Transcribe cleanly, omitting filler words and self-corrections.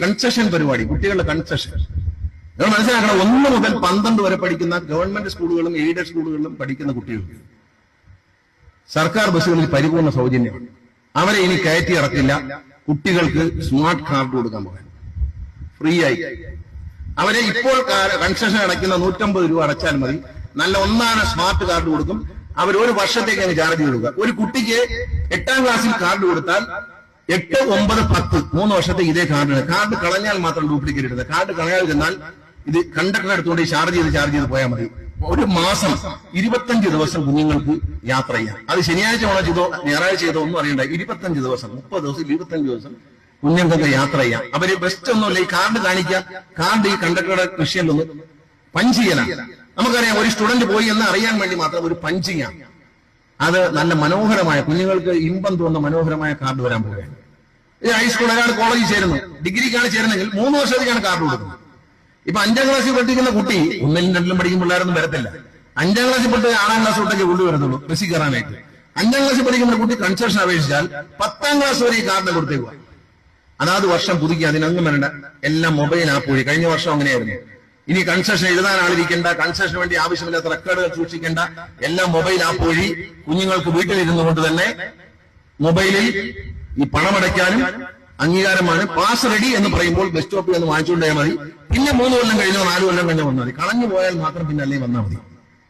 Concession പരിപാടി, കുട്ടികളുടെ concession നിങ്ങൾ മനസ്സിലാക്കണം. 1 മുതൽ 12 വരെ പഠിക്കുന്ന ഗവൺമെന്റ് സ്കൂളുകളും എയ്ഡഡ് സ്കൂളുകളിലും പഠിക്കുന്ന കുട്ടികൾക്ക് സർക്കാർ ബസ്സുകളിൽ പരിപൂർണ്ണ സൗജന്യമാണ്. അവരെ ഇനി കയറ്റി ഇറക്കില്ല. കുട്ടികൾക്ക് സ്മാർട്ട് കാർഡ് കൊടുക്കാൻ പോകാൻ ഫ്രീ ആയി. അവരെ ഇപ്പോൾ കൺസെഷൻ അടയ്ക്കുന്ന 150 രൂപ അടച്ചാൽ മതി. നല്ല ഒന്നാന സ്മാർട്ട് കാർഡ് കൊടുക്കും. അവർ 1 വർഷത്തേക്ക് അങ്ങ് ചാർജ് കൊടുക്കുക. ഒരു കുട്ടിക്ക് 8ാം ക്ലാസ്സിൽ കാർഡ് കൊടുത്താൽ 8, 9, 10 3 വർഷത്തേക്ക് ഇതേ കാർഡ് കളഞ്ഞാൽ മാത്രം ഡ്യൂപ്ലിക്കേറ്റ് ഇടുന്നത്. കാർഡ് കളയാതെ ചെന്നാൽ ഇത് കണ്ടക്ടറെ അടുത്തുകൊണ്ട് ചാർജ് ചെയ്ത് പോയാൽ മതി. 1 മാസം 25 ദിവസം കുഞ്ഞുങ്ങൾക്ക് യാത്ര ചെയ്യാം. അത് ശനിയാഴ്ച ഓണോ ചെയ്തോ ഞായറാഴ്ച ചെയ്തോ ഒന്നും അറിയണ്ട. 25 ദിവസം 30 ദിവസം 25 ദിവസം കുഞ്ഞുങ്ങൾക്ക് യാത്ര ചെയ്യാം. അവര് ബെസ്റ്റ് ഒന്നുമില്ല. ഈ കാർഡ് കാണിക്കാം. കാർഡ് ഈ കണ്ടക്ടറുടെ മെഷീനിലൊന്ന് പഞ്ച് ചെയ്യലാണ്. നമുക്കറിയാം, ഒരു സ്റ്റുഡന്റ് പോയി എന്ന് അറിയാൻ വേണ്ടി മാത്രം ഒരു പഞ്ചിങ്ങാണ്. അത് നല്ല മനോഹരമായ, കുഞ്ഞുങ്ങൾക്ക് ഇമ്പം തോന്നുന്ന മനോഹരമായ കാർഡ് വരാൻ പോവുകയാണ്. ഈ ഹൈസ്കൂൾ ഒരാൾ കോളേജിൽ ചേരുന്നു, ഡിഗ്രിക്കാണ് ചേരുന്നെങ്കിൽ 3 വർഷത്തേക്കാണ് കാർഡ് കൊടുക്കുന്നത്. ഇപ്പൊ 5ാം ക്ലാസ്സിൽ പഠിക്കുന്ന കുട്ടി 1ലും 2ലും പഠിക്കും പിള്ളേരൊന്നും വരത്തില്ല. 5ാം ക്ലാസ്സിൽ പഠിച്ച 6ാം ക്ലാസ് തൊട്ടൊക്കെ ഉള്ളു വരത്തുള്ളൂ ബസ്സിൽ കയറാനായിട്ട്. 5ാം ക്ലാസ്സിൽ പഠിക്കുന്ന കുട്ടി കൺസെഷൻ അപേക്ഷിച്ചാൽ 10ാം ക്ലാസ് വരെ ഈ കാർഡിനെ കൊടുത്തേക്കുക. അതാത് വർഷം പുതുക്കി അതിനൊന്നും വരണ്ട. എല്ലാം മൊബൈൽ ആപ്പ് വഴി. കഴിഞ്ഞ വർഷം അങ്ങനെയായിരുന്നു. ഇനി കൺസെഷൻ എഴുതാൻ ആളിരിക്കേണ്ട, കൺസെഷന് വേണ്ടി ആവശ്യമില്ലാത്ത റെക്കോർഡുകൾ സൂക്ഷിക്കേണ്ട. എല്ലാം മൊബൈൽ ആപ്പ് വഴി കുഞ്ഞുങ്ങൾക്ക് വീട്ടിലിരുന്നുകൊണ്ട് തന്നെ മൊബൈലിൽ ഈ പണമടയ്ക്കാനും അംഗീകാരമാണ്. പാസ് റെഡി എന്ന് പറയുമ്പോൾ ബസ് സ്റ്റോപ്പിൽ നിന്ന് വാങ്ങിച്ചുകൊണ്ടേ മതി. പിന്നെ 3 കൊല്ലം കഴിഞ്ഞോ 4 കൊല്ലം കഴിഞ്ഞോ വന്നാൽ മതി. കളഞ്ഞു പോയാൽ മാത്രം പിന്നെ അല്ലെങ്കിൽ വന്നാൽ മതി.